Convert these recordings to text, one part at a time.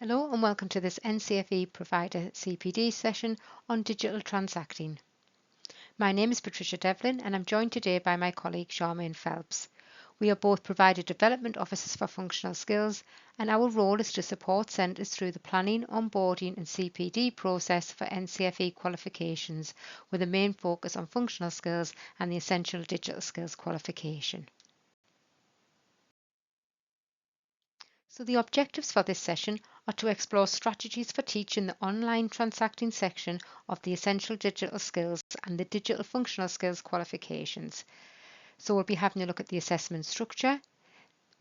Hello and welcome to this NCFE Provider CPD session on digital transacting. My name is Patricia Devlin and I'm joined today by my colleague Charmaine Phelps. We are both Provider Development Officers for Functional Skills and our role is to support centres through the planning, onboarding and CPD process for NCFE qualifications with a main focus on functional skills and the essential digital skills qualification. So the objectives for this session are to explore strategies for teaching the online transacting section of the Essential Digital Skills and the Digital Functional Skills qualifications. So we'll be having a look at the assessment structure,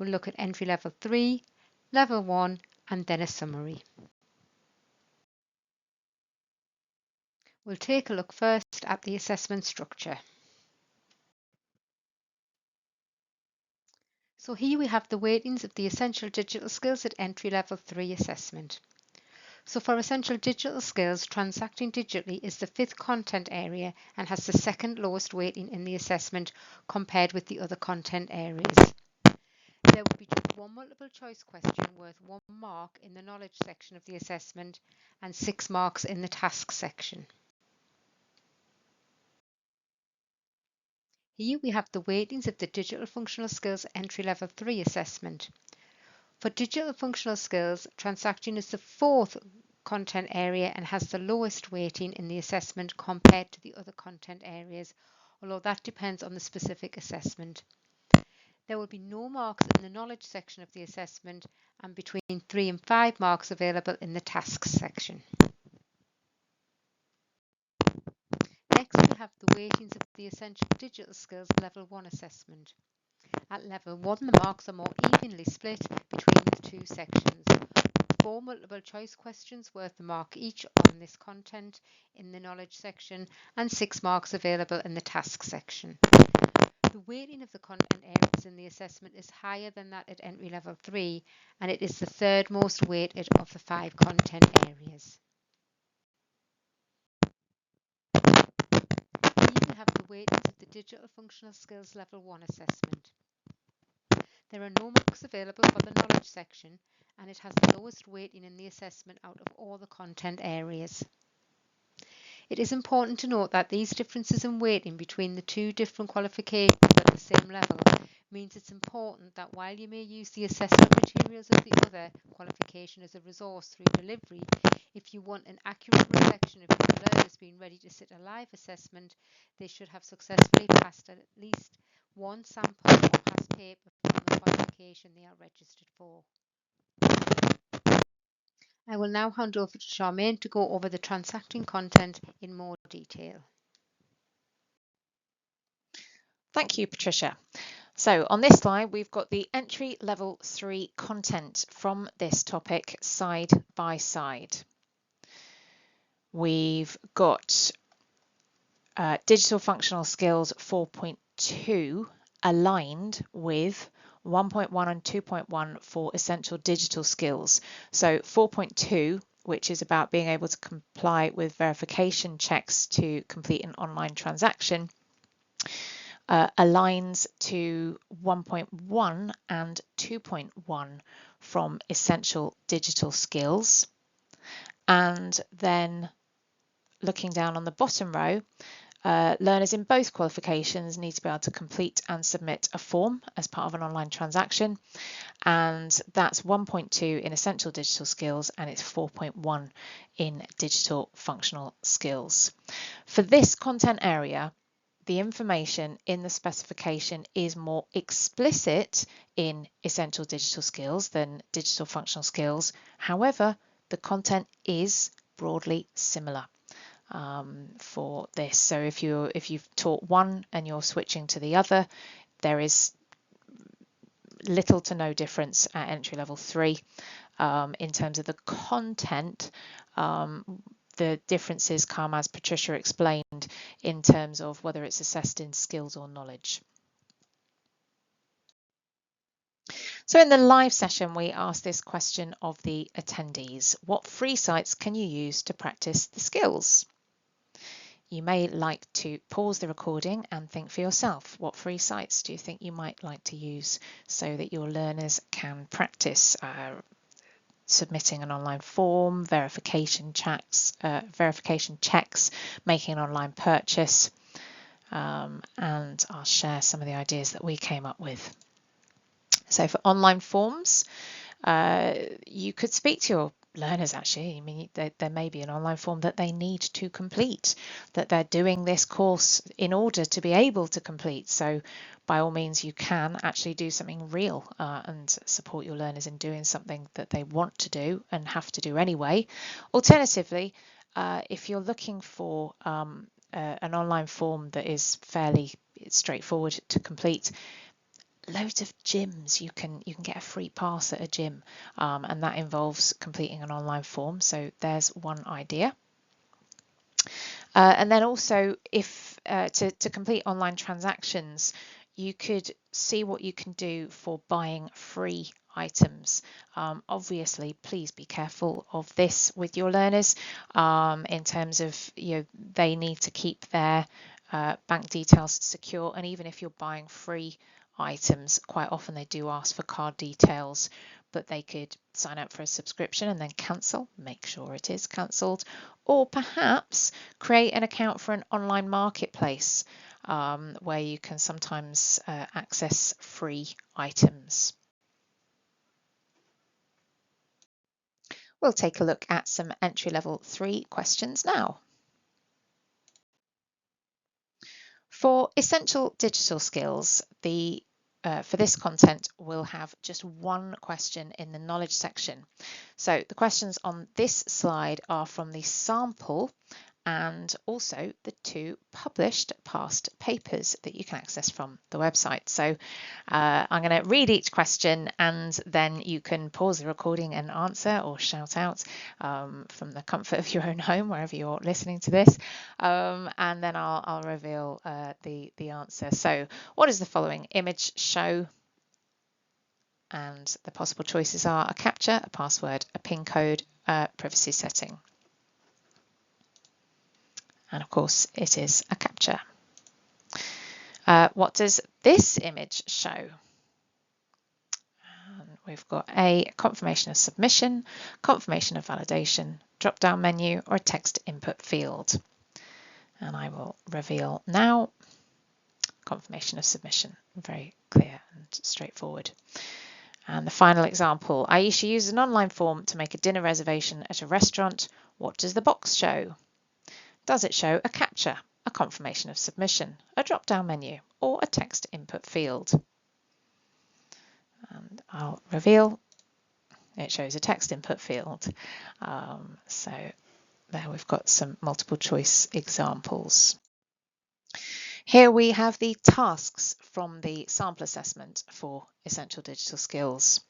we'll look at entry level 3, level 1 and then a summary. We'll take a look first at the assessment structure. So here we have the weightings of the Essential Digital Skills at entry level 3 assessment. So for Essential Digital Skills, Transacting Digitally is the 5th content area and has the 2nd lowest weighting in the assessment compared with the other content areas. There will be just one multiple choice question worth 1 mark in the knowledge section of the assessment and 6 marks in the task section. Here we have the weightings of the Digital Functional Skills Entry Level 3 assessment. For Digital Functional Skills, Transacting is the 4th content area and has the lowest weighting in the assessment compared to the other content areas, although that depends on the specific assessment. There will be no marks in the knowledge section of the assessment and between 3 and 5 marks available in the tasks section. Next, we have the weightings of the Essential Digital Skills Level 1 assessment. At Level 1, the marks are more evenly split between the 2 sections. 4 multiple choice questions worth a mark each on this content in the knowledge section and 6 marks available in the task section. The weighting of the content areas in the assessment is higher than that at entry level 3 and it is the 3rd most weighted of the 5 content areas. Here we have the weightings of the Digital Functional Skills Level 1 assessment. There are no marks available for the knowledge section and it has the lowest weighting in the assessment out of all the content areas. It is important to note that these differences in weighting between the 2 different qualifications at the same level means it's important that while you may use the assessment materials of the other qualification as a resource through delivery, if you want an accurate reflection of your learners being ready to sit a live assessment, they should have successfully passed at least one sample or past paper from the qualification they are registered for. I will now hand over to Charmaine to go over the transacting content in more detail. Thank you, Patricia. So on this slide, we've got the entry level 3 content from this topic side by side. We've got Digital Functional Skills 4.2 aligned with 1.1 and 2.1 for Essential Digital Skills. So 4.2, which is about being able to comply with verification checks to complete an online transaction, aligns to 1.1 and 2.1 from Essential Digital Skills. And then looking down on the bottom row, learners in both qualifications need to be able to complete and submit a form as part of an online transaction, and that's 1.2 in Essential Digital Skills and it's 4.1 in Digital Functional Skills. For this content area, the information in the specification is more explicit in Essential Digital Skills than Digital Functional Skills. However, the content is broadly similar for this. So if you've taught one and you're switching to the other, there is little to no difference at entry level 3 in terms of the content. The differences come, as Patricia explained, in terms of whether it's assessed in skills or knowledge. So in the live session, we asked this question of the attendees: what free sites can you use to practice the skills? You may like to pause the recording and think for yourself, what free sites do you think you might like to use so that your learners can practice submitting an online form, verification checks, making an online purchase, and I'll share some of the ideas that we came up with. So for online forms, you could speak to your learners actually. I mean, there may be an online form that they need to complete, that they're doing this course in order to be able to complete. So by all means, you can actually do something real and support your learners in doing something that they want to do and have to do anyway. Alternatively, if you're looking for an online form that is fairly straightforward to complete, loads of gyms. You can get a free pass at a gym, and that involves completing an online form. So there's one idea. And then also, if to complete online transactions, you could see what you can do for buying free items. Obviously, please be careful of this with your learners in terms of, they need to keep their bank details secure, and even if you're buying free items, quite often they do ask for card details, but they could sign up for a subscription and then cancel, make sure it is cancelled, or perhaps create an account for an online marketplace where you can sometimes access free items. We'll take a look at some entry level 3 questions now. For essential digital skills, for this content, we'll have just one question in the knowledge section. So the questions on this slide are from the sample and also the 2 published past papers that you can access from the website. So I'm going to read each question, and then you can pause the recording and answer or shout out from the comfort of your own home, wherever you're listening to this, and then I'll reveal the answer. So what does the following image show? And the possible choices are a CAPTCHA, a password, a PIN code, a privacy setting. And of course, it is a CAPTCHA. What does this image show? And we've got a confirmation of submission, confirmation of validation, drop-down menu, or a text input field. And I will reveal now confirmation of submission. Very clear and straightforward. And the final example, Aisha used an online form to make a dinner reservation at a restaurant. What does the box show? Does it show a CAPTCHA, a confirmation of submission, a drop-down menu, or a text input field? And I'll reveal it shows a text input field. So there we've got some multiple choice examples. Here we have the tasks from the sample assessment for essential digital skills.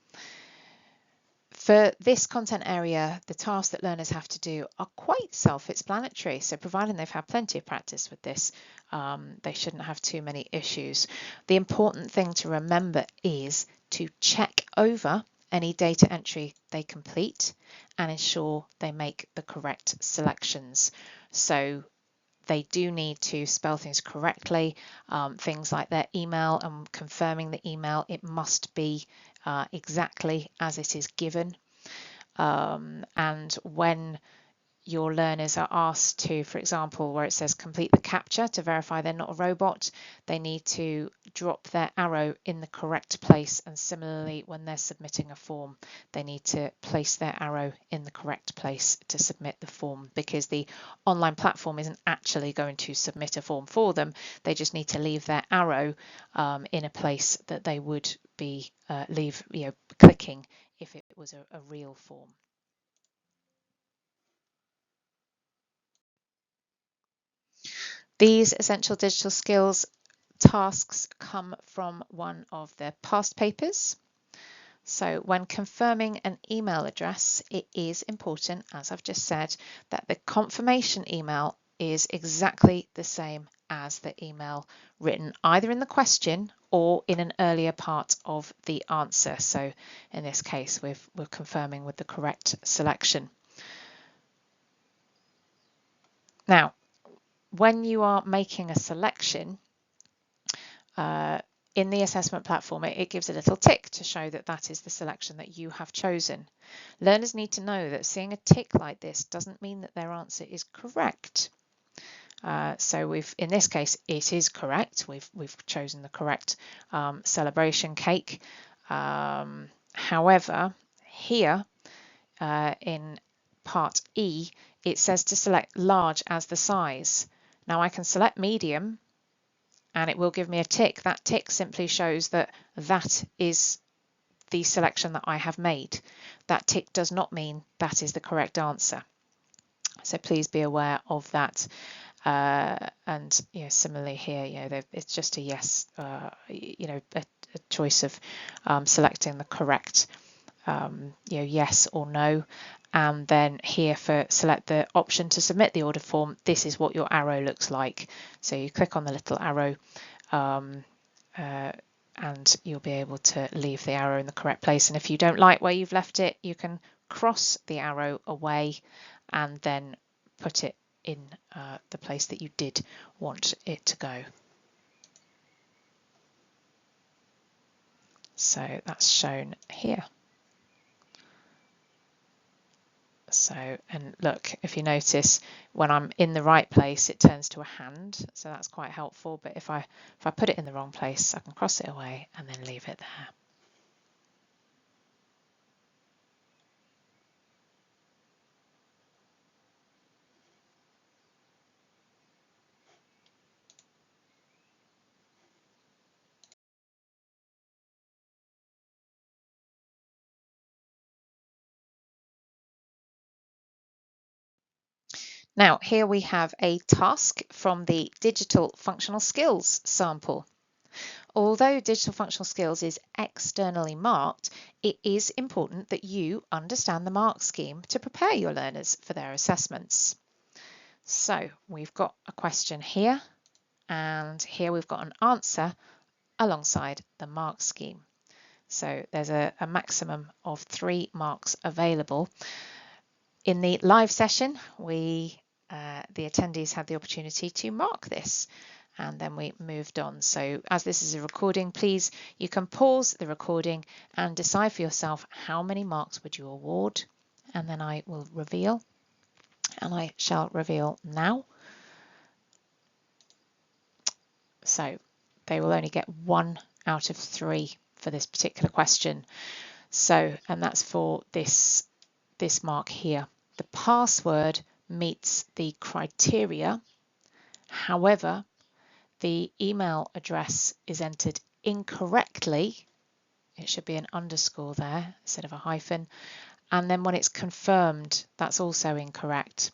For this content area, the tasks that learners have to do are quite self-explanatory. So providing they've had plenty of practice with this, they shouldn't have too many issues. The important thing to remember is to check over any data entry they complete and ensure they make the correct selections. So they do need to spell things correctly, things like their email and confirming the email. It must be exactly as it is given. And when your learners are asked to, for example, where it says complete the CAPTCHA to verify they're not a robot, they need to drop their arrow in the correct place. And similarly, when they're submitting a form, they need to place their arrow in the correct place to submit the form, because the online platform isn't actually going to submit a form for them. They just need to leave their arrow in a place that they would be clicking if it was a real form. These essential digital skills tasks come from one of the past papers. So when confirming an email address, it is important, as I've just said, that the confirmation email is exactly the same as the email written either in the question or in an earlier part of the answer. So in this case, we're confirming with the correct selection. Now, when you are making a selection, in the assessment platform, it gives a little tick to show that that is the selection that you have chosen. Learners need to know that seeing a tick like this doesn't mean that their answer is correct. So in this case, it is correct. We've chosen the correct celebration cake. However, here in part E, it says to select large as the size. Now I can select medium and it will give me a tick. That tick simply shows that that is the selection that I have made. That tick does not mean that is the correct answer. So please be aware of that. And similarly here, it's just a yes, a choice of selecting the correct yes or no. And then here for select the option to submit the order form, this is what your arrow looks like. So you click on the little arrow and you'll be able to leave the arrow in the correct place. And if you don't like where you've left it, you can cross the arrow away and then put it in the place that you did want it to go. So that's shown here. So, and look, if you notice, when I'm in the right place, it turns to a hand. So that's quite helpful. But if I put it in the wrong place, I can cross it away and then leave it there. Now, here we have a task from the Digital Functional Skills sample. Although Digital Functional Skills is externally marked, it is important that you understand the mark scheme to prepare your learners for their assessments. So we've got a question here, and here we've got an answer alongside the mark scheme. So there's a maximum of 3 marks available. In the live session, the attendees had the opportunity to mark this, and then we moved on. So as this is a recording, please, you can pause the recording and decide for yourself how many marks would you award, and then I will reveal, and I shall reveal now. So they will only get 1 out of 3 for this particular question. So, and that's for this mark here. The password meets the criteria. However, the email address is entered incorrectly. It should be an underscore there instead of a hyphen. And then when it's confirmed, that's also incorrect.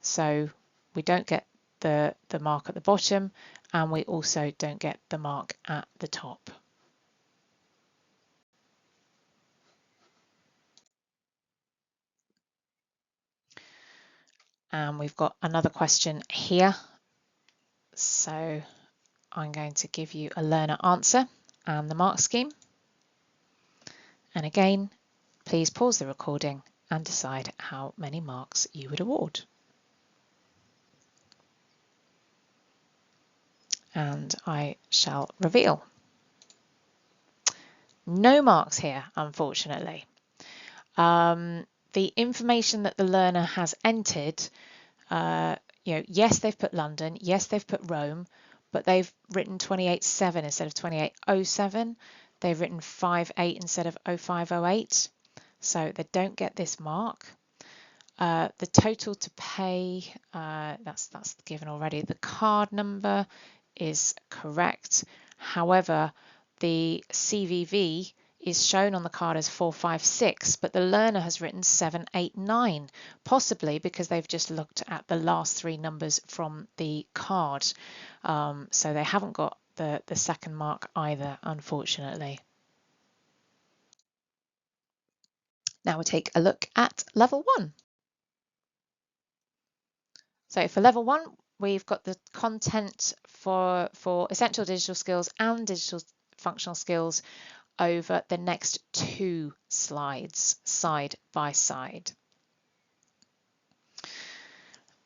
So we don't get the mark at the bottom, and we also don't get the mark at the top. And we've got another question here. So I'm going to give you a learner answer and the mark scheme. And again, please pause the recording and decide how many marks you would award. And I shall reveal. No marks here, unfortunately. The information that the learner has entered, yes, they've put London, yes, they've put Rome, but they've written 28.7 instead of 28.07. They've written 5.8 instead of 05.08. So they don't get this mark. The total to pay, that's given already. The card number is correct. However, the CVV is shown on the card as 456, but the learner has written 789, possibly because they've just looked at the last 3 numbers from the card. So they haven't got the second mark either, unfortunately. Now we'll take a look at level 1. So for level 1, we've got the content for essential digital skills and digital functional skills over the next 2 slides, side by side.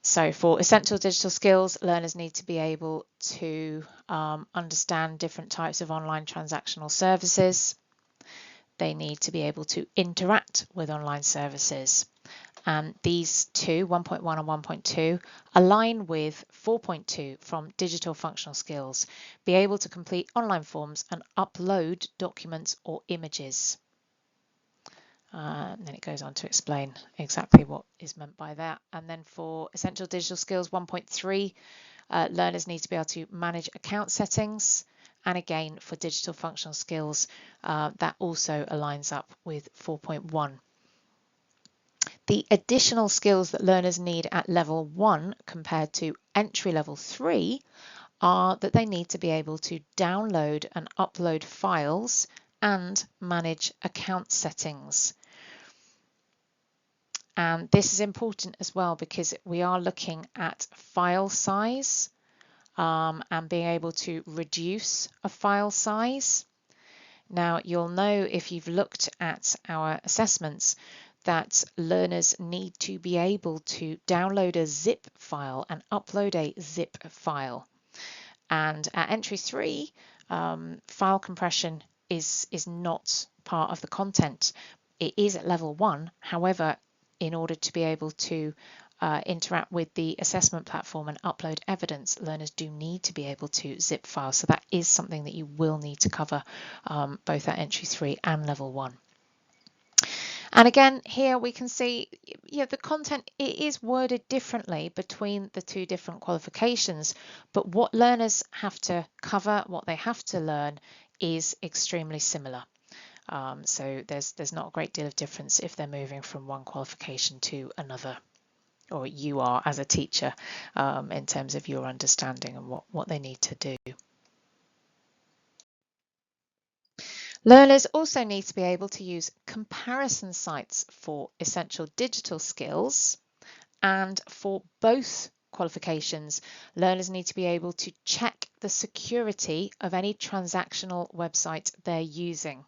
So for essential digital skills, learners need to be able to understand different types of online transactional services. They need to be able to interact with online services. And these two, 1.1 and 1.2, align with 4.2 from digital functional skills. Be able to complete online forms and upload documents or images. And then it goes on to explain exactly what is meant by that. And then for essential digital skills 1.3, learners need to be able to manage account settings. And again, for digital functional skills, that also aligns up with 4.1. The additional skills that learners need at level 1 compared to entry level 3 are that they need to be able to download and upload files and manage account settings. And this is important as well because we are looking at file size and being able to reduce a file size. Now, you'll know if you've looked at our assessments that learners need to be able to download a zip file and upload a zip file. And at entry 3, file compression is not part of the content. It is at level 1. However, in order to be able to interact with the assessment platform and upload evidence, learners do need to be able to zip files. So that is something that you will need to cover both at entry 3 and level 1. And again, here we can see the content, it is worded differently between the two different qualifications, but what learners have to cover, what they have to learn is extremely similar. So there's not a great deal of difference if they're moving from one qualification to another, or you are as a teacher in terms of your understanding and what they need to do. Learners also need to be able to use comparison sites for essential digital skills, and for both qualifications, learners need to be able to check the security of any transactional website they're using.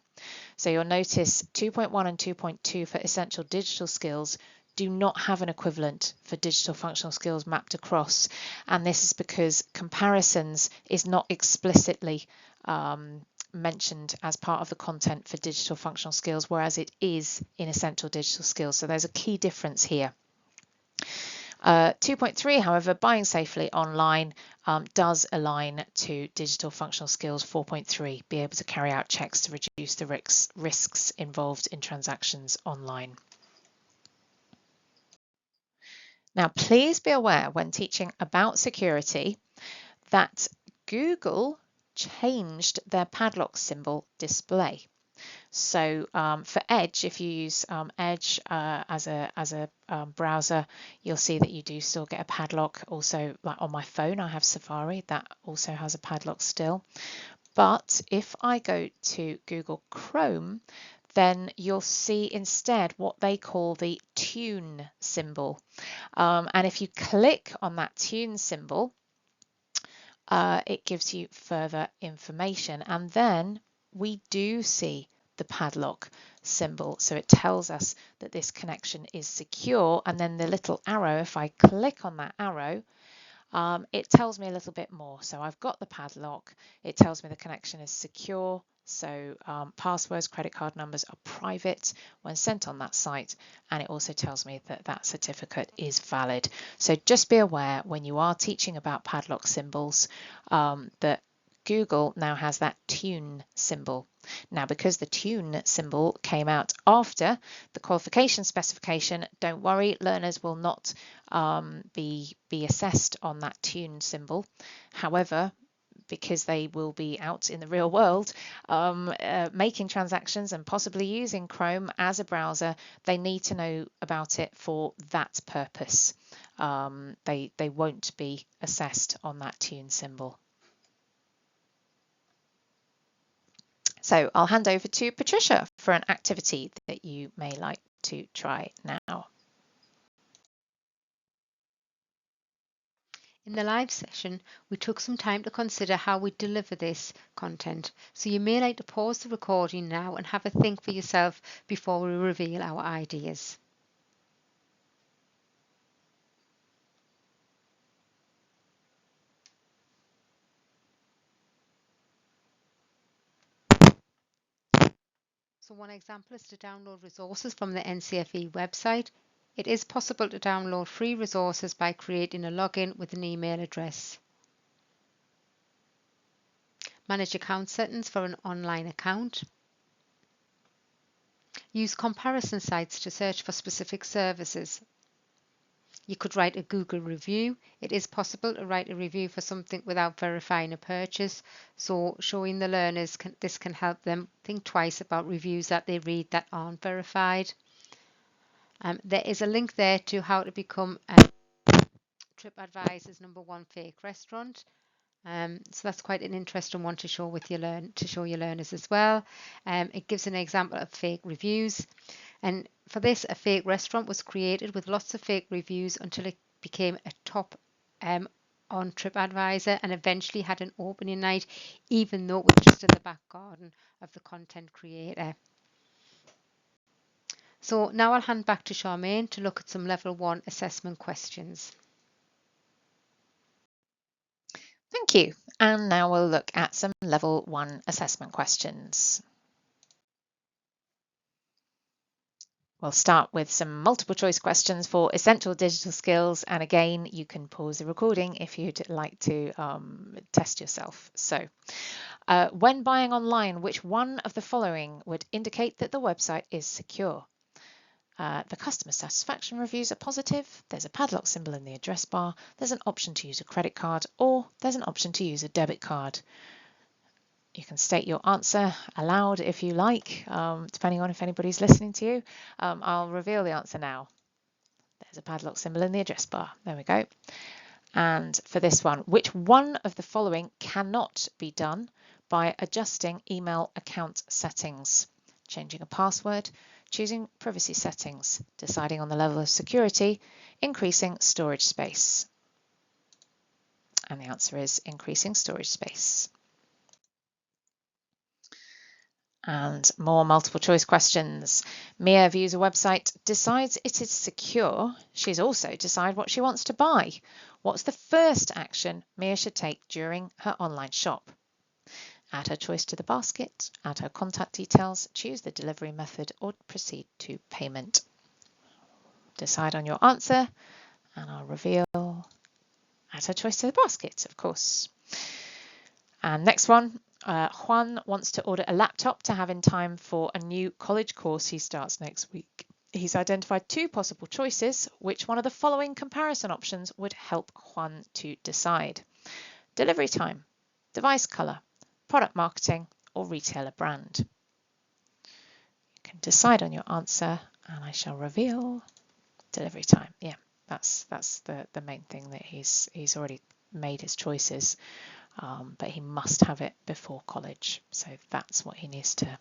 So you'll notice 2.1 and 2.2 for essential digital skills do not have an equivalent for digital functional skills mapped across, and this is because comparisons is not explicitly mentioned as part of the content for digital functional skills, whereas it is in essential digital skills. So there's a key difference here. 2.3, however, buying safely online does align to digital functional skills 4.3, be able to carry out checks to reduce the risks involved in transactions online. Now, please be aware when teaching about security that Google changed their padlock symbol display. So for Edge, if you use Edge as a browser, you'll see that you do still get a padlock. Also, like on my phone, I have Safari, that also has a padlock still. But if I go to Google Chrome, then you'll see instead what they call the tune symbol. And if you click on that tune symbol, it gives you further information. And then we do see the padlock symbol. So it tells us that this connection is secure. And then the little arrow, if I click on that arrow, it tells me a little bit more. So I've got the padlock. It tells me the connection is secure. So passwords, credit card numbers are private when sent on that site. And it also tells me that that certificate is valid. So just be aware when you are teaching about padlock symbols that Google now has that tune symbol. Now, because the tune symbol came out after the qualification specification, don't worry, learners will not be assessed on that tune symbol. However, because they will be out in the real world making transactions and possibly using Chrome as a browser, they need to know about it for that purpose. They won't be assessed on that tune symbol. So I'll hand over to Patricia for an activity that you may like to try now. In the live session, we took some time to consider how we deliver this content, so you may like to pause the recording now and have a think for yourself before we reveal our ideas. So one example is to download resources from the NCFE website. It is possible to download free resources by creating a login with an email address. Manage account settings for an online account. Use comparison sites to search for specific services. You could write a Google review. It is possible to write a review for something without verifying a purchase. So showing the learners this can help them think twice about reviews that they read that aren't verified. There is a link there to how to become TripAdvisor's #1 fake restaurant. So that's quite an interesting one to show with your learners as well. It gives an example of fake reviews. And for this, a fake restaurant was created with lots of fake reviews until it became a top on TripAdvisor and eventually had an opening night, even though it was just in the back garden of the content creator. So now I'll hand back to Charmaine to look at some level 1 assessment questions. Thank you. And now we'll look at some level 1 assessment questions. We'll start with some multiple choice questions for essential digital skills. And again, you can pause the recording if you'd like to test yourself. So when buying online, which one of the following would indicate that the website is secure? The customer satisfaction reviews are positive, there's a padlock symbol in the address bar, there's an option to use a credit card, or there's an option to use a debit card. You can state your answer aloud if you like, depending on if anybody's listening to you. I'll reveal the answer now. There's a padlock symbol in the address bar. There we go. And for this one, which one of the following cannot be done by adjusting email account settings? Changing a password, choosing privacy settings, deciding on the level of security, increasing storage space. And the answer is increasing storage space. And more multiple choice questions. Mia views a website, decides it is secure. She's also decided what she wants to buy. What's the first action Mia should take during her online shop? Add her choice to the basket, add her contact details, choose the delivery method, or proceed to payment. Decide on your answer, and I'll reveal. Add her choice to the basket, of course. And next one, Juan wants to order a laptop to have in time for a new college course he starts next week. He's identified 2 possible choices. Which one of the following comparison options would help Juan to decide? Delivery time, device color, product marketing, or retailer brand? You can decide on your answer, and I shall reveal delivery time. Yeah, that's the main thing, that he's already made his choices. But he must have it before college. So that's what he needs to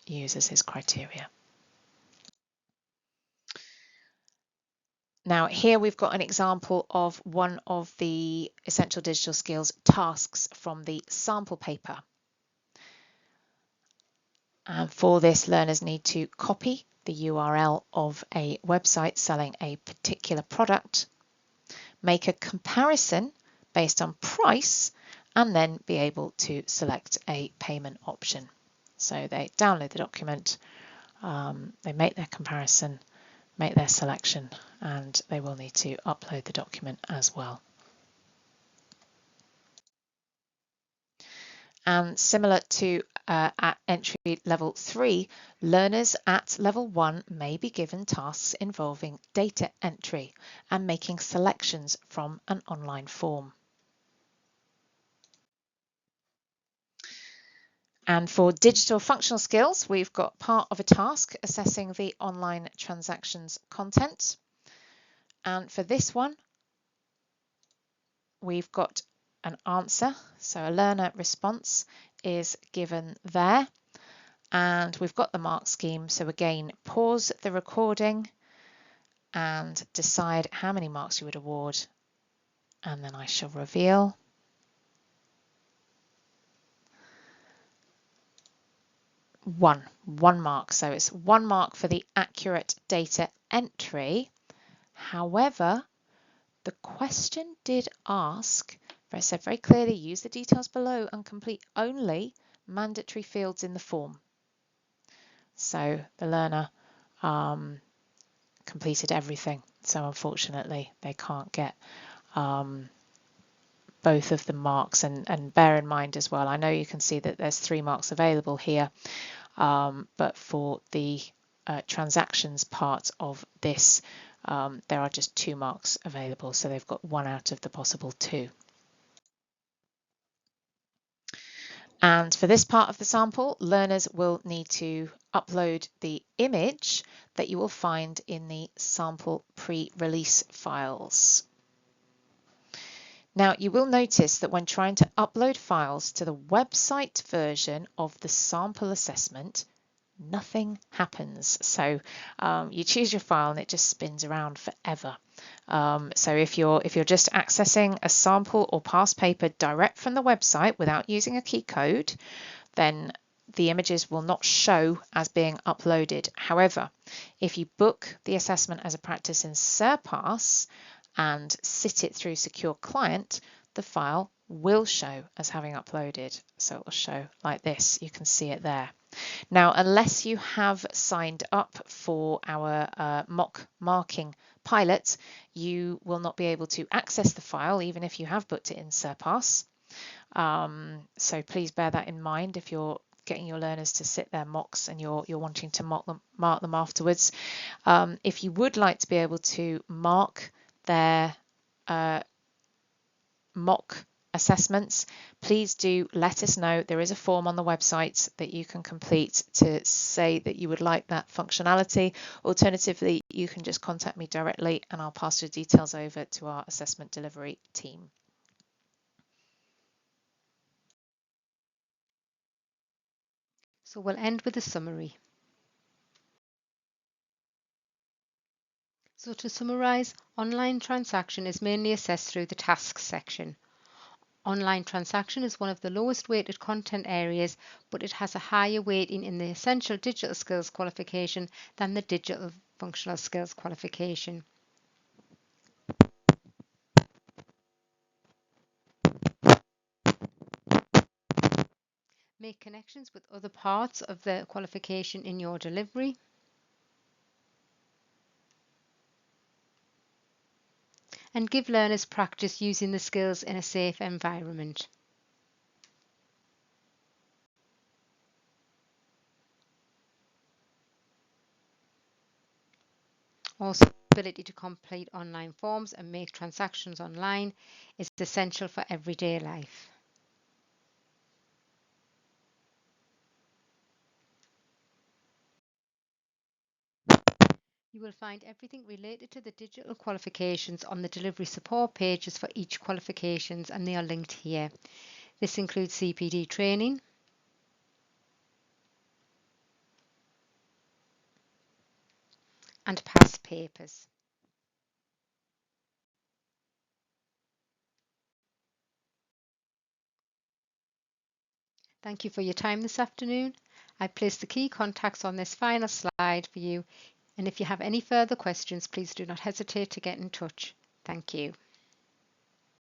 use as his criteria. Now here we've got an example of one of the essential digital skills tasks from the sample paper. And for this, learners need to copy the URL of a website selling a particular product, make a comparison based on price, and then be able to select a payment option. So they download the document, they make their comparison, make their selection, and they will need to upload the document as well. And similar to at entry level 3, learners at level 1 may be given tasks involving data entry and making selections from an online form. And for digital functional skills, we've got part of a task assessing the online transactions content. And for this one, we've got an answer. So a learner response is given there. And we've got the mark scheme. So again, pause the recording and decide how many marks you would award. And then I shall reveal. One mark. So it's 1 mark for the accurate data entry. However, the question did ask, it said very clearly, use the details below and complete only mandatory fields in the form. So the learner completed everything. So unfortunately, they can't get both of the marks. And bear in mind as well, I know you can see that there's 3 marks available here, but for the transactions part of this, there are just 2 marks available. So they've got 1 out of the possible 2. And for this part of the sample, learners will need to upload the image that you will find in the sample pre-release files. Now, you will notice that when trying to upload files to the website version of the sample assessment, nothing happens. So you choose your file and it just spins around forever. So if you're just accessing a sample or past paper direct from the website without using a key code, then the images will not show as being uploaded. However, if you book the assessment as a practice in Surpass and sit it through Secure Client, the file will show as having uploaded. So it will show like this. You can see it there. Now, unless you have signed up for our mock marking pilot, you will not be able to access the file even if you have booked it in Surpass. So please bear that in mind if you're getting your learners to sit their mocks and you're wanting to mark them afterwards. If you would like to be able to mark their mock assessments, please do let us know. There is a form on the website that you can complete to say that you would like that functionality. Alternatively, you can just contact me directly and I'll pass your details over to our assessment delivery team. So we'll end with a summary. So to summarise, online transaction is mainly assessed through the tasks section. Online transaction is one of the lowest weighted content areas, but it has a higher weighting in the essential digital skills qualification than the digital functional skills qualification. Make connections with other parts of the qualification in your delivery. And give learners practice using the skills in a safe environment. Also, the ability to complete online forms and make transactions online is essential for everyday life. You will find everything related to the digital qualifications on the delivery support pages for each qualifications, and they are linked here. This includes CPD training, and past papers. Thank you for your time this afternoon. I placed the key contacts on this final slide for you, and if you have any further questions, please do not hesitate to get in touch. Thank you.